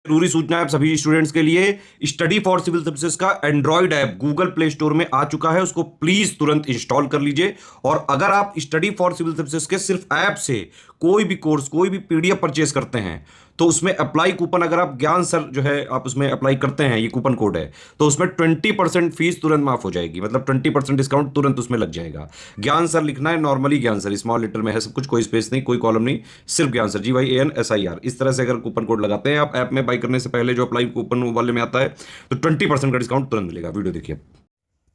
जरूरी सूचना है आप सभी स्टूडेंट्स के लिए। स्टडी फॉर सिविल सर्विसेज का Android app Google play store में आ चुका है, उसको प्लीज तुरंत इंस्टॉल कर लीजिए। और अगर आप स्टडी फॉर सिविल सर्विसेज के सिर्फ ऐप से कोई भी कोर्स, कोई भी पीडीएफ परचेज करते हैं, तो उसमें अप्लाई कूपन, अगर आप ज्ञान सर जो है आप उसमें अप्लाई करते हैं, ये कूपन कोड है, तो उसमें 20% फीस तुरंत माफ हो जाएगी। मतलब 20% डिस्काउंट तुरंत उसमें लग जाएगा। ज्ञान सर लिखना है, नॉर्मली ज्ञान सर स्मॉल लेटर में है सब कुछ, कोई स्पेस नहीं, कोई कॉलम नहीं, सिर्फ ज्ञान सर, GYANSIR। इस तरह से अगर कूपन कोड लगाते हैं आप ऐप में बाई करने से पहले, जो अप्लाई कूपन वाले में आता है, तो 20% का डिस्काउंट तुरंत मिलेगा। वीडियो देखिए।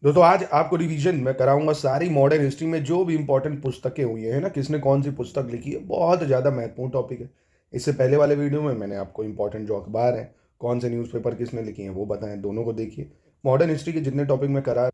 दोस्तों आज आपको रिवीजन में कराऊंगा सारी मॉडर्न हिस्ट्री में जो भी इंपॉर्टेंट पुस्तकें हुई हैं ना, किसने कौन सी पुस्तक लिखी है। बहुत ज़्यादा महत्वपूर्ण टॉपिक है। इससे पहले वाले वीडियो में मैंने आपको इंपॉर्टेंट जो अखबार हैं, कौन से न्यूज़पेपर किसने लिखी हैं वो बताएं, दोनों को देखिए। मॉडर्न हिस्ट्री के जितने टॉपिक में करा,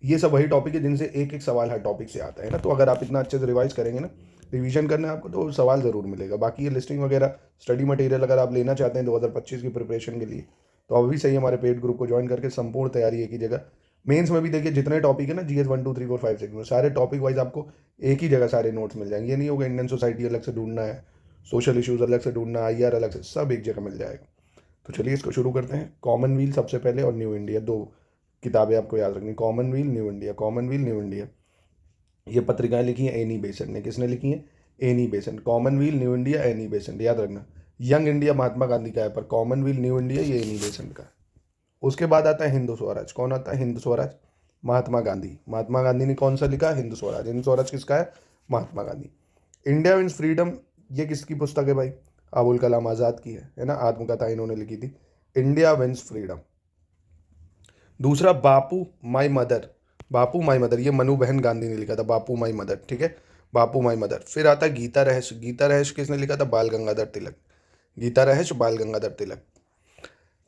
ये सब वही टॉपिक है जिनसे एक एक सवाल हर टॉपिक से आता है ना। तो अगर आप इतना अच्छे से रिवाइज करेंगे ना, रिवीजन करना है आपको, तो सवाल ज़रूर मिलेगा। बाकी ये लिस्टिंग वगैरह स्टडी मटेरियल अगर आप लेना चाहते हैं 2025 की प्रिपरेशन के लिए, तो अभी सही हमारे पेड ग्रुप को ज्वाइन करके संपूर्ण तैयारी एक ही जगह। मेंस में भी देखिए जितने टॉपिक है ना, GS 1 2 3 4 5 6 में सारे टॉपिक वाइज आपको एक ही जगह सारे नोट्स मिल जाएंगे। ये नहीं होगा इंडियन सोसाइटी अलग से ढूंढना है, सोशल इश्यूज अलग से ढूंढना, IR अलग से, सब एक जगह मिल जाएगा। तो चलिए इसको शुरू करते हैं। कॉमनवेल्थ सबसे पहले और न्यू इंडिया, दो किताबें आपको याद रखनी, Commonwealth new India, Commonwealth new India. ये पत्रिकाएं लिखी हैं एनी बेसेंट ने। किसने लिखी हैं? Annie Besant. Commonwealth new India Annie Besant, याद रखना। यंग इंडिया महात्मा गांधी का है, पर कॉमनवेल्थ न्यू इंडिया ये एनी बेसेंट का है। उसके बाद आता है हिंदू स्वराज। कौन आता है? हिंदू स्वराज, महात्मा गांधी। महात्मा गांधी ने कौन सा लिखा? हिंदू स्वराज। हिंदू स्वराज किसका है? महात्मा गांधी। इंडिया विंस फ्रीडम, ये किसकी पुस्तक है भाई? अबुल कलाम आज़ाद की है ना, आत्मकथा इन्होंने लिखी थी। India wins freedom. दूसरा Bapu my mother, Bapu my mother, ये मनु बहन गांधी ने लिखा था, बापू माई मदर, ठीक है, बापू माई मदर। फिर आता है गीता रहस्य। गीता रहस्य किसने लिखा था? बाल गंगाधर तिलक। गीता रहस्य बाल गंगाधर तिलक।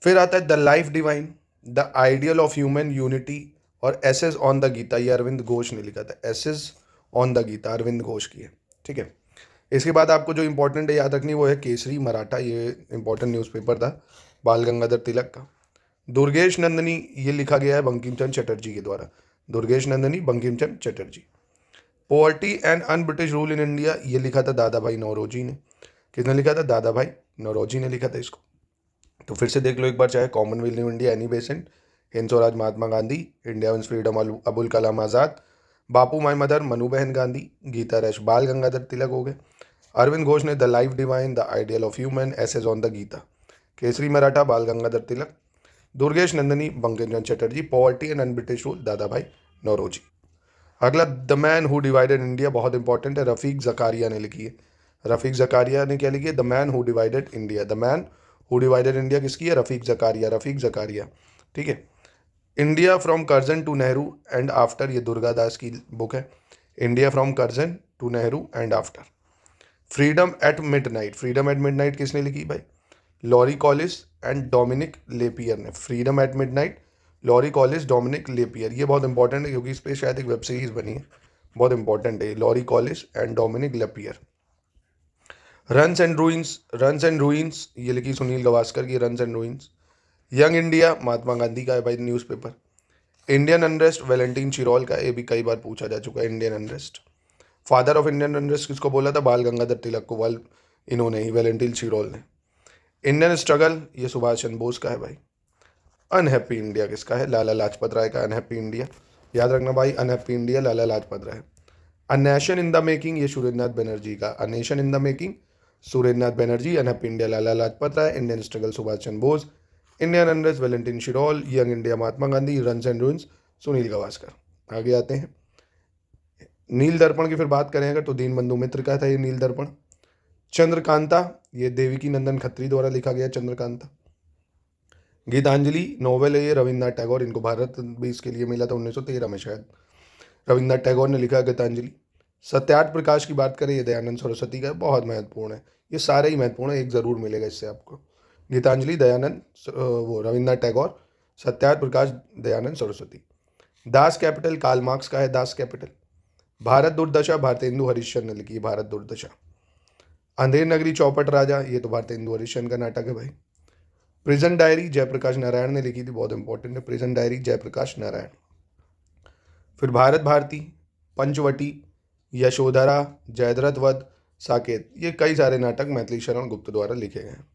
फिर आता है the life divine, the ideal of human unity और एसेस ऑन द गीता, ये अरविंद घोष ने लिखा था। Essays on the Gita Aurobindo Ghosh की है, ठीक है। इसके बाद आपको जो इंपॉर्टेंट है याद रखनी वो है केसरी मराठा, ये इंपॉर्टेंट न्यूज़पेपर था बाल गंगाधर तिलक का। दुर्गेश नंदनी, ये लिखा गया है बंकिम चंद्र चटर्जी के द्वारा। Durgesh Nandini, Bankim Chandra Chatterjee. Poverty and un British rule in India, ये लिखा था दादा भाई नौरोजी ने। किसने लिखा था? दादा भाई नौरोजी ने लिखा था इसको। तो फिर से देख लो एक बार, चाहे Commonwealth new India Annie Besant, Hind Swaraj Mahatma Gandhi, India wins freedom Abul Kalam Azad, Bapu my mother Manu Behn Gandhi, Gita rash बाल गंगाधर तिलक हो गए। अरविंद घोष ने the life divine, the ideal of human, essays on the Gita. Kesari Maratha Bal Gangadhar Tilak. Durgesh Nandini, Bankim Chandra Chatterjee. Poverty and un British rule, Dadabhai Naoroji. अगला the man who divided India, बहुत important है, रफ़ीक ज़कारिया ने लिखी है। रफ़ीक ज़कारिया ने क्या लिखी है? The man who divided India. The man who divided India किसकी है? रफ़ीक ज़कारिया, रफ़ीक ज़कारिया, ठीक है। India from Curzon to Nehru and after, ये दुर्गादास की बुक है। India from Curzon to Nehru and after. Freedom at midnight, freedom at midnight किसने लिखी भाई? Larry Collins and Dominique Lapierre ने। Freedom at midnight, Larry Collins, Dominique Lapierre. ये बहुत important है क्योंकि इस पर शायद एक वेब सीरीज बनी है, बहुत इंपॉर्टेंट है। Larry Collins and Dominique Lapierre. Runs and ruins, runs and ruins, ये लिखी सुनील गावस्कर की, runs and ruins. Young India Mahatma Gandhi का है भाई newspaper. Indian unrest Valentine Chirol का, ये भी कई बार पूछा जा चुका है। Indian unrest, father of Indian unrest किसको बोला था? बाल गंगाधर तिलक को, वाल इन्होंने ही, वैलेंटीन चिरोल ने। इंडियन स्ट्रगल, ये सुभाष चंद्र बोस का है भाई। अनहैप्पी इंडिया किसका है? लाला लाजपत राय का, अनहैप्पी इंडिया, याद रखना भाई, unhappy India Lala Lajpat Rai. A nation in the making, ये सुरेंद्रनाथ बनर्जी का, a nation in the making Surendranath Banerjee. Unhappy India Lala Lajpat Rai. Indian struggle Subhash Chandra Bose. Indian unrest Valentine Chirol. Young India Mahatma Gandhi. Runs and ruins Sunil Gavaskar. आगे आते हैं नील दर्पण की, फिर बात करें अगर, तो दीनबंधु मित्र का था ये नील दर्पण। चंद्रकांता, ये देविकी नंदन खत्री द्वारा लिखा गया चंद्रकांता। गीतांजलि नोवेल है ये, रविन्द्रनाथ टैगोर, इनको भारत भी इसके लिए मिला था 1913 में शायद। रविन्द्रनाथ टैगोर ने लिखा गीतांजलि। सत्यार्थ प्रकाश की बात करें, ये दयानंद सरस्वती का है, बहुत महत्वपूर्ण है। ये सारे ही महत्वपूर्ण है, एक ज़रूर मिलेगा इससे आपको। गीतांजलि दयानंद वो Rabindranath Tagore, Satyarth Prakash Dayanand Saraswati. Das Kapital Karl Marx का है, दास कैपिटल। भारत दुर्दशा भारतेंदु हरिश्चंद्र ने लिखी है, भारत दुर्दशा। अंधेर नगरी चौपट राजा, ये तो भारतेंदु हरिश्चंद्र का नाटक है भाई। प्रिजन डायरी जयप्रकाश नारायण ने लिखी थी, बहुत इंपॉर्टेंट है, प्रिजन डायरी जयप्रकाश नारायण। फिर भारत भारती, पंचवटी, यशोधरा, जयद्रथ वध, साकेत, ये कई सारे नाटक मैथिली शरण गुप्त द्वारा लिखे गए हैं।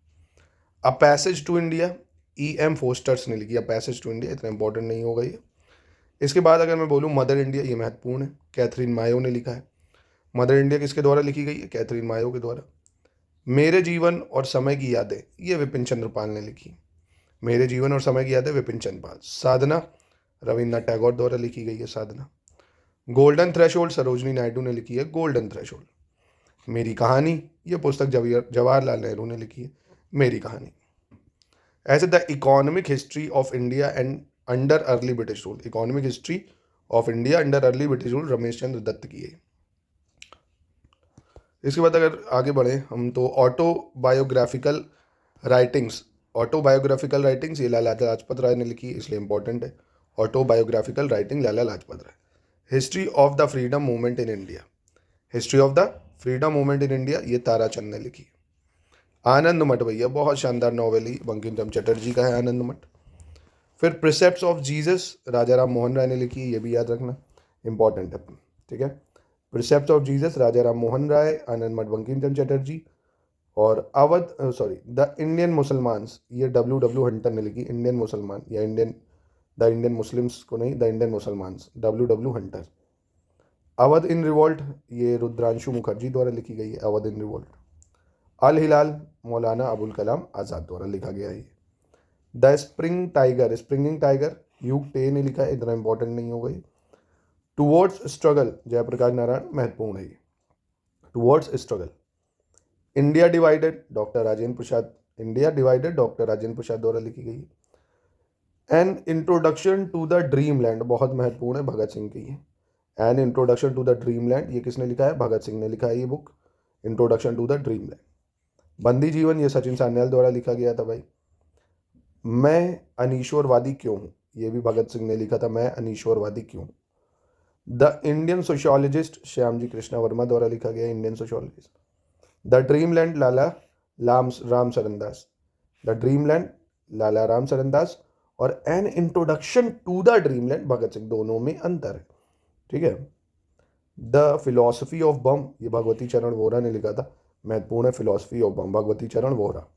A passage to India, E.M. Forster's ने लिखी। अ पैसेज टू इंडिया इतना इंपॉर्टेंट नहीं होगा ये। इसके बाद अगर मैं बोलूँ मदर इंडिया, ये महत्वपूर्ण है, कैथरीन मायो ने लिखा है। मदर इंडिया किसके द्वारा लिखी गई है? कैथरीन मायो के द्वारा। मेरे जीवन और समय की यादें, ये विपिन चंद्र पाल ने लिखी। मेरे जीवन और समय की यादें विपिन चंद्र पाल। साधना रविन्द्रनाथ टैगोर द्वारा लिखी गई है। साधना। गोल्डन थ्रेशोल्ड सरोजनी नायडू ने लिखी है। Golden threshold. मेरी कहानी, ये पुस्तक जवाहरलाल नेहरू ने लिखी है। मेरी कहानी। ऐसे the economic history of India and under early British rule, economic history of India under early British rule, Ramesh Chandra Dutt की है। इसके बाद अगर आगे बढ़े हम तो ऑटोबायोग्राफिकल राइटिंग्स, ऑटोबायोग्राफिकल राइटिंग्स ये लाला लाजपत राय ने लिखी, इसलिए इंपॉर्टेंट है। Autobiographical writing Lala Lajpat Rai. History of the freedom movement in India, history of the freedom movement in India, ये ताराचंद ने लिखी। आनंद मठ, भैया बहुत शानदार नॉवेल ही बंकिम चंद्र चटर्जी का है आनंद मठ। फिर precepts of Jesus Raja Ram Mohan Roy ने लिखी, ये भी याद रखना इंपॉर्टेंट है, ठीक है। प्रिसेप्ट्स ऑफ जीसस राजा राम मोहन राय, आनंद मठ बंकिम चंद्र चटर्जी। और द इंडियन मुसलमान्स, ये डब्ल्यू हंटर ने लिखी। इंडियन मुसलमान या द इंडियन मुस्लिम्स को नहीं, the Indian Musalmans, W Hunter. Awadh in revolt, ये रुद्रांशु मुखर्जी द्वारा लिखी गई है। Awadh in revolt. अल हिलाल, मौलाना अबुल कलाम आज़ाद द्वारा लिखा गया है। द स्प्रिंगिंग टाइगर, यूग टे ने लिखा है, इतना इंपॉर्टेंट नहीं होगा ये। टुवर्ड्स स्ट्रगल, जयप्रकाश नारायण, महत्वपूर्ण है ये। Towards struggle. India divided, doctor Rajendra Prasad, India divided doctor Rajendra Prasad द्वारा लिखी गई है। An introduction to the dream land, बहुत महत्वपूर्ण है, भगत सिंह की है। An introduction to the dream land, ये किसने लिखा है? भगत सिंह ने लिखा है ये book, introduction to the dream land. Bandi Jivan, ये सचिन सान्याल द्वारा लिखा गया था भाई। मैं अनीश्वरवादी क्यों हूँ, ये भी भगत सिंह ने लिखा था, मैं अनीश्वरवादी क्यों हूँ। The Indian sociologist, Shyamji Krishna Varma द्वारा लिखा गया, Indian sociologist. The dream land, Ram Saran Das, the dream land Lala Ram Saran Das. और an introduction to the dream land Bhagat Singh, दोनों में अंतर है, ठीक है। द फिलॉसफी ऑफ बम, ये भगवती चरण वोहरा ने लिखा था, महत्वपूर्ण है, फिलॉसफी ऑफ बम, भगवती चरण वोहरा।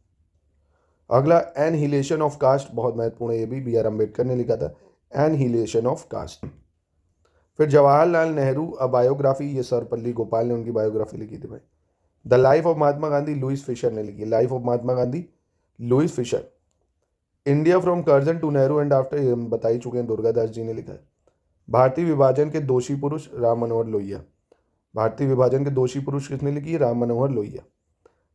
अगला एनहिलेशन ऑफ कास्ट, बहुत महत्वपूर्ण है ये भी, B.R. अम्बेडकर ने लिखा था, एनहिलेशन ऑफ कास्ट। फिर जवाहरलाल नेहरू अ बायोग्राफी, ये सर्वपल्ली गोपाल ने उनकी बायोग्राफी लिखी थी भाई। The life of Mahatma Gandhi, Louis Fischer ने लिखी, life of Mahatma Gandhi, Louis Fischer. India from Curzon to Nehru and after, ये हम बता ही चुके हैं, दुर्गादास जी ने लिखा है। भारतीय विभाजन के दोषी पुरुष, राम मनोहर लोहिया, भारतीय विभाजन के दोषी पुरुष किसने लिखी है? Ram Manohar Lohia.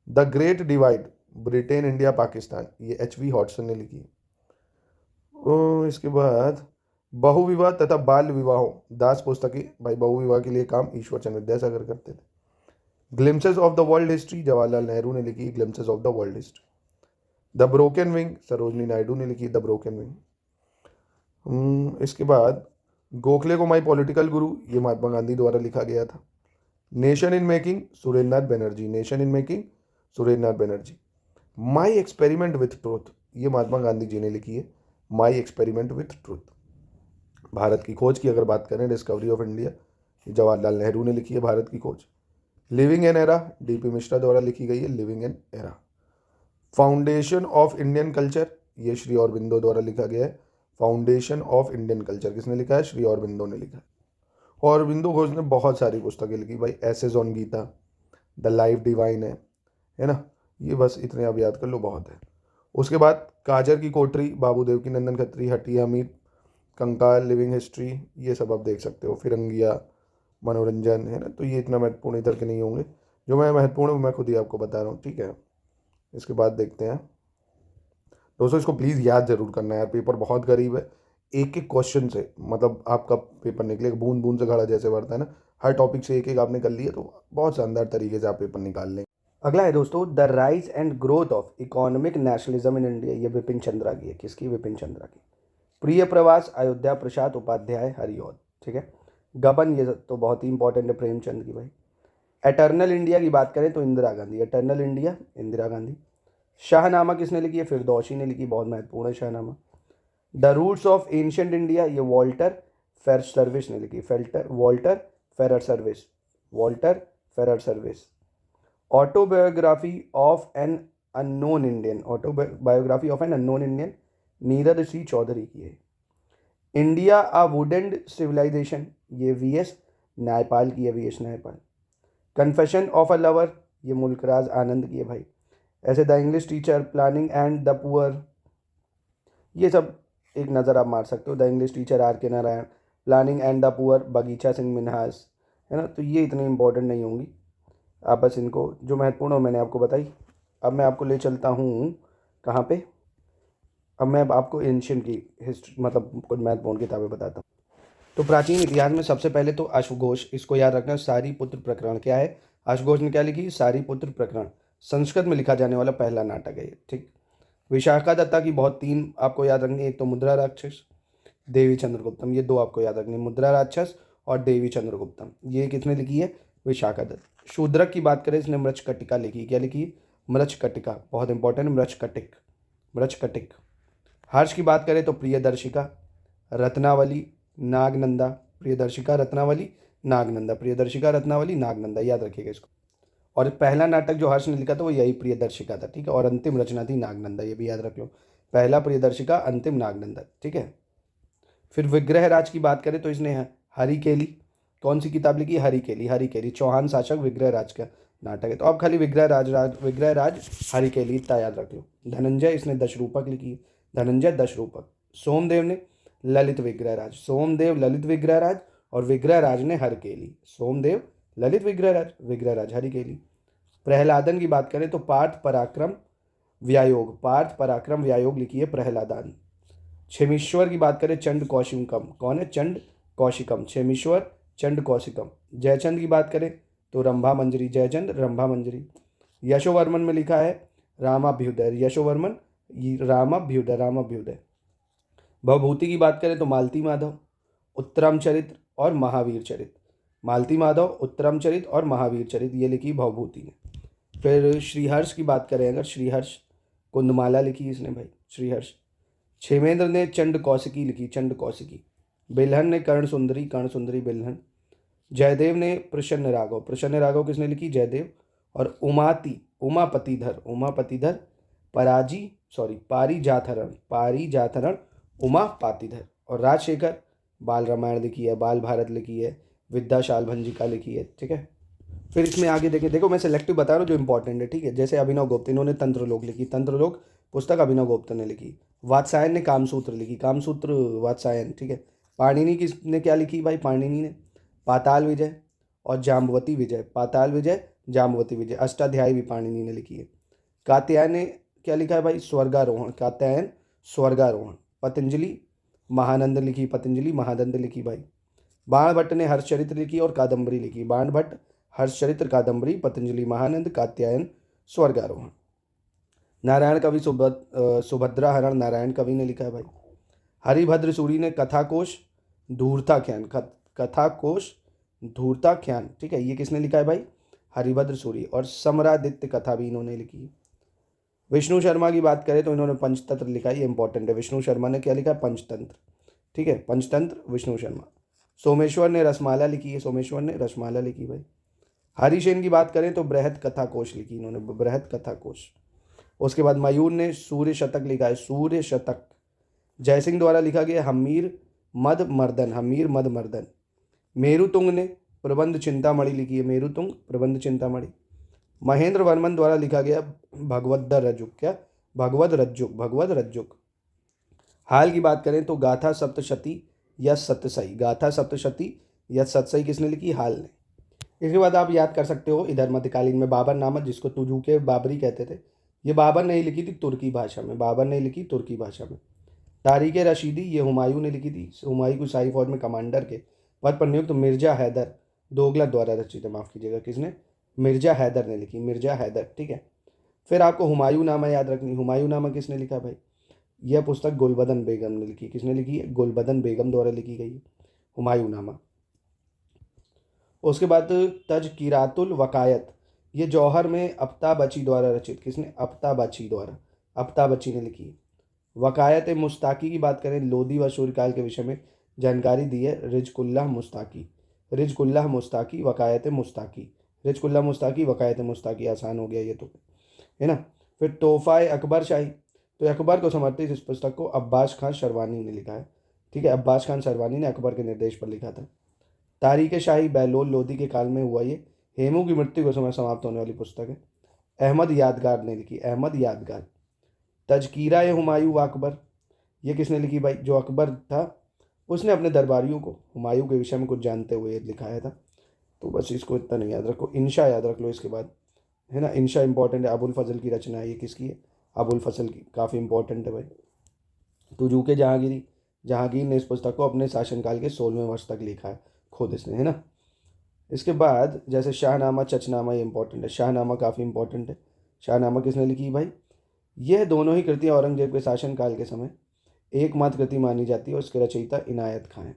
The great divide, Britain India Pakistan, ये H.V. हॉटसन ने लिखी है। इसके बाद बहुविवाह तथा बाल विवाहों, दास पुस्तकें, भाई बहुविवाह के लिए काम ईश्वर चंद्र विद्यासागर करते थे। Glimpses of the world history, Jawaharlal Nehru ने लिखी, glimpses of the world history. The broken wing, Sarojini Naidu ने लिखी, द ब्रोकन विंग। इसके बाद गोखले को माई पॉलिटिकल गुरु, ये महात्मा गांधी द्वारा लिखा गया था। Nation in making, Surendranath Banerjee, nation in making, Surendranath Banerjee. My experiment with truth, ये महात्मा गांधी जी ने लिखी है, my experiment with truth. Bharat की खोज की अगर बात करें, discovery of India, Jawaharlal Nehru ने लिखी है भारत की खोज। Living an era, D.P. Mishra द्वारा लिखी गई है, living an era. Foundation of Indian culture, ये श्री अरबिंदो द्वारा लिखा गया है। फाउंडेशन ऑफ इंडियन कल्चर किसने लिखा है? श्री अरबिंदो ने लिखा है। और अरबिंदो घोष ने बहुत सारी पुस्तकें लिखी भाई, essays on Gita, the life divine है ना, ये बस इतने आप याद कर लो, बहुत है। उसके बाद काजर की कोठरी, बाबू देवकीनंदन खत्री, हटी हमीद, कंकाल, लिविंग हिस्ट्री, ये सब आप देख सकते हो। फिरंगिया, मनोरंजन, है ना, तो ये इतना महत्वपूर्ण इधर के नहीं होंगे, जो मैं महत्वपूर्ण मैं खुद ही आपको बता रहा हूँ, ठीक है। इसके बाद देखते हैं दोस्तों, इसको प्लीज़ याद जरूर करना है यार, पेपर बहुत गरीब है, एक एक क्वेश्चन से मतलब आपका पेपर निकलेगा, बूंद बूंद से घड़ा जैसे बढ़ता है ना, हर टॉपिक से एक एक आपने कर लिया तो बहुत शानदार तरीके से आप पेपर निकाल लेंगे। अगला है दोस्तों, the rise and growth of economic nationalism in India, ये विपिन चंद्रा की है। किसकी? विपिन चंद्रा की। प्रिय प्रवास, अयोध्या प्रसाद उपाध्याय हरिऔध, ठीक है। गबन, ये तो बहुत ही इंपॉर्टेंट है, प्रेमचंद की भाई। एटर्नल इंडिया की बात करें तो Indira Gandhi, eternal India Indira Gandhi. Shahnameh किसने लिखी है? फिरदौसी ने लिखी, बहुत महत्वपूर्ण है Shahnameh. The roots of ancient India, ये वॉल्टर फेर सर्विस ने लिखी, Walter Fairservis, Walter Fairservis. Autobiography of an unknown Indian, autobiography of an unknown Indian, Nirad C Chaudhuri की है। इंडिया अ वुडेंड सिविलाइजेशन, ये वीएस नायपाल की है, V S Naipaul. Confession of a lover, ये मुल्कराज आनंद की है भाई। ऐसे the English teacher, planning and the poor, ये सब एक नज़र आप मार सकते हो। द इंग्लिश टीचर आर के Narayan, planning and the poor बगीचा सिंह मिन्हास, है ना। तो ये इतनी इंपॉर्टेंट नहीं होंगी, आप बस इनको जो महत्वपूर्ण हो मैंने आपको बताई। अब मैं आपको ले चलता हूँ कहाँ पे, अब मैं आपको एंशियंट की हिस्ट्री मतलब कुछ महत्वपूर्ण किताबें बताता हूँ। तो प्राचीन इतिहास में सबसे पहले तो अश्वघोष, इसको याद रखना, सारीपुत्र प्रकरण क्या है, अश्वघोष ने क्या लिखी, सारीपुत्र प्रकरण, संस्कृत में लिखा जाने वाला पहला नाटक है ये, ठीक। विशाखा दत्ता की बहुत तीन आपको याद रखनी है, एक तो मुद्रा राक्षस, देवी चंद्रगुप्तम, ये दो आपको याद रखनी है, मुद्रा राक्षस और देवी चंद्रगुप्तम। ये किसने लिखी है, विशाखा दत्त। शूद्रक की बात करें, इसने मृच्छकटिका लिखी, क्या लिखी, मृच्छकटिका, बहुत इंपॉर्टेंट, मृच्छकटिक, मृच्छकटिक। हर्ष की बात करें तो प्रियदर्शिका, रत्नावली, नागनंदा, प्रियदर्शिका, रत्नावली, नागनंदा, प्रियदर्शिका, रत्नावली, नागनंदा, याद रखिएगा इसको। और पहला नाटक जो हर्ष ने लिखा था वो यही प्रियदर्शिका था, ठीक है। और अंतिम रचना थी नागनंदा, ये भी याद रख लो, पहला प्रियदर्शिका, अंतिम नागनंदा, ठीक है। फिर विग्रहराज की बात करें तो इसने हरिकेली, कौन सी किताब लिखी, हरिकेली, हरिकेली, चौहान शासक विग्रहराज का नाटक है। तो अब खाली विग्रहराज हरिकेली इतना याद रख लो। धनंजय, इसने दशरूपक लिखी है, धनंजय दशरूपक। सोमदेव ने ललित विग्रहराज, सोमदेव ललित विग्रहराज, और विग्रहराज ने हरकेली, सोमदेव ललित विग्रहराज, विग्रहराज हरिकेली। प्रहलादन की बात करें तो पार्थ पराक्रम व्यायोग, पार्थ पराक्रम व्यायोग लिखी है प्रहलादन। क्षेमीश्वर की बात करें, चंड कौशिकम, कौन है, चंड कौशिकम, क्षेमीश्वर चंड कौशिकम। जयचंद की बात करें तो रंभा मंजरी, जयचंद रंभा मंजरी। यशोवर्मन में लिखा है रामाभ्युदय, यशोवर्मन रामाभ्युदय, रामाभ्युदय। भवभूति की बात करें तो मालती माधव, उत्तरम चरित्र और महावीर चरित्र, मालती माधव, उत्तरम चरित्र और महावीर चरित्र, ये लिखी भवभूति ने। फिर श्रीहर्ष की बात करें अगर, श्रीहर्ष कुंदमाला लिखी इसने भाई, श्रीहर्ष। क्षेमेंद्र ने चंड कौशिकी लिखी, चंड कौशिकी। बिल्हन ने कर्ण सुंदरी, कर्ण सुंदरी बिल्हन। जयदेव ने प्रसन्न राघव, प्रसन्न राघव किसने लिखी, जयदेव। और उमापतिधर, उमापतिधर पारिजातहरण, पारिजातहरण उमापतिधर। और राजशेखर बाल रामायण लिखी है, बाल भारत लिखी है, विद्याशाल भंजिका लिखी है, ठीक है। फिर इसमें आगे देखें, देखो मैं सेलेक्टिव बता रहा हूँ जो इंपॉर्टेंट है, ठीक है। जैसे अभिनव गुप्त, इन्होंने तंत्रलोक लिखी, तंत्रलोक पुस्तक अभिनव गुप्त ने लिखी। वात्सायन ने कामसूत्र लिखी, कामसूत्र वात्सायन, ठीक है। पाणिनि किसने क्या लिखी भाई, पाणिनि ने पाताल विजय और जाम्बवती विजय, पाताल विजय, जाम्बवती विजय। अष्टाध्यायी भी पाणिनि ने लिखी है। कात्यायन ने क्या लिखा है भाई, स्वर्गारोहण, कात्यायन स्वर्गारोहण। पतंजलि महानंद लिखी, पतंजलि महानंद लिखी भाई। बाणभट्ट ने हर्षचरित्र लिखी और कादम्बरी लिखी, बाणभट्ट हर्षचरित्र, कादम्बरी, पतंजलि महानंद, कात्यायन स्वर्गारोहण। नारायण कवि सुभद्राहरण, नारायण कवि ने लिखा है भाई। हरिभद्र सूरी ने कथाकोश धूर्ताख्यान, कथाकोश धूर्ताख्यान, ठीक है, ये किसने लिखा है भाई, हरिभद्र सूरी। और समरादित्य कथा भी इन्होंने लिखी है। विष्णु शर्मा की बात करें तो इन्होंने पंचतंत्र लिखा है, ये इंपॉर्टेंट है। विष्णु शर्मा ने क्या लिखा है, पंचतंत्र, ठीक है, पंचतंत्र विष्णु शर्मा। सोमेश्वर ने रसमाला लिखी है, सोमेश्वर ने रसमाला लिखी भाई। हरिसेन की बात करें तो बृहद कथाकोश लिखी इन्होंने, बृहद कथाकोश। उसके बाद मयूर ने सूर्य शतक लिखा है, सूर्य शतक। जयसिंह द्वारा लिखा गया हमीर मद मर्दन, हमीर मद मर्दन। मेरुतुंग ने प्रबंध चिंतामणि लिखी है, मेरुतुंग प्रबंध चिंतामणि। महेंद्र वर्मन द्वारा लिखा गया भगवद रज्जुक, क्या, भगवद रज्जुक, भगवद रज्जुक। हाल की बात करें तो गाथा सप्तशती या सतसई, गाथा सप्तशती या सतसई किसने लिखी, हाल ने। इसके बाद आप याद कर सकते हो इधर मध्यकालीन में बाबर नामक, जिसको तुजुके बाबरी कहते थे, ये बाबर ने लिखी थी तुर्की भाषा में, बाबर ने लिखी तुर्की भाषा में। तारीख रशीदी ये हुमायूं ने लिखी थी, हुमायूं को शाही फौज में कमांडर के पद पर नियुक्त मिर्जा हैदर दोगलत द्वारा रचित है, माफ़ कीजिएगा, किसने, मिर्जा हैदर ने लिखी, मिर्जा हैदर, ठीक है। फिर आपको हुमायूं नामा याद रखनी, हुमायूं नामा किसने लिखा भाई, यह पुस्तक गुलबदन बेगम ने लिखी, किसने लिखी है, गुलबदन बेगम द्वारा लिखी गई है हुमायूं नामा। उसके बाद तज़किरातुल वकायत, ये जौहर में अफ्ताबची द्वारा रचित, किसने, अफ्ताबची द्वारा, अफ्ताबची ने लिखी है। वकायत मुस्ताकी की बात करें, लोदी व सूर्यकाल के विषय में जानकारी दी है रिजकुल्लाह मुस्ताकी, रिजकुल्लाह मुस्ताकी, वकायत मुस्ताकी, रिजकुल्लाह मुस्ताकी, वकायत मुस्ताकी, आसान हो गया ये तो, है ना। फिर तोहफा अकबर शाही, तो अकबर को समर्पित इस पुस्तक को अब्बास खान शरवानी ने लिखा है। ठीक है, अब्बास खान शरवानी ने अकबर के निर्देश पर लिखा था। तारीख शाही बहलोल लोदी के काल में हुआ ये, हेमू की मृत्यु के समय समाप्त होने वाली पुस्तक है। अहमद यादगार ने लिखी, अहमद यादगार। तजकीरा हुमायूं व अकबर, ये किसने लिखी भाई? जो अकबर था उसने अपने दरबारियों को हुमायूं के विषय में कुछ जानते हुए लिखाया था। तो बस इसको इतना नहीं याद रखो, इंशा याद रख लो इसके बाद, है ना। इंशा इंपॉर्टेंट है, अबुल फजल की रचना है। ये किसकी है? अबुल फजल की, काफ़ी इंपॉर्टेंट है भाई। तुजूके जहांगीरी, जहांगीर ने इस पुस्तक को अपने शासनकाल के 16वें वर्ष तक लिखा है खुद इसने, है ना। इसके बाद जैसे शाहनामा चचनामा, ये इंपॉर्टेंट है। शाहनामा काफ़ी इंपॉर्टेंट है। शाहनामा किसने लिखी भाई? यह दोनों ही कृतियाँ औरंगजेब के शासनकाल के समय एकमात्र कृति मानी जाती है। उसके रचयिता इनायत खां हैं,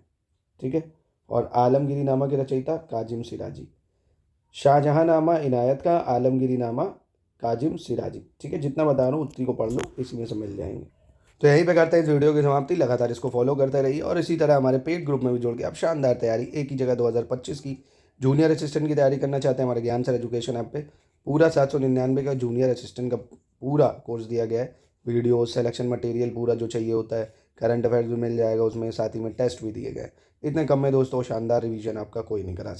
ठीक है। और आलमगीरी नामा के रचयिता काजिम सिराजी। शाहजहांनामा इनायत खां, आलमगीरी नामा काजिम सिराजी, ठीक है। जितना बता रहा हूँ उतनी को पढ़ लो, इसी में से मिल जाएंगे। तो यहीं पे करते हैं इस वीडियो की समाप्ति। लगातार इसको फॉलो करते रहिए और इसी तरह हमारे पेड ग्रुप में भी जुड़ के आप शानदार तैयारी एक ही जगह 2025 की जूनियर असिस्टेंट की तैयारी करना चाहते हैं, हमारे ज्ञान सर एजुकेशन ऐप पे पूरा 799 का जूनियर असिस्टेंट का पूरा कोर्स दिया गया है। वीडियो, सिलेक्शन मटेरियल पूरा जो चाहिए होता है, करंट अफेयर्स भी मिल जाएगा उसमें, साथ ही में टेस्ट भी दिए गए। इतने कम में दोस्तों शानदार रिवीजन आपका कोई नहीं करा सकता।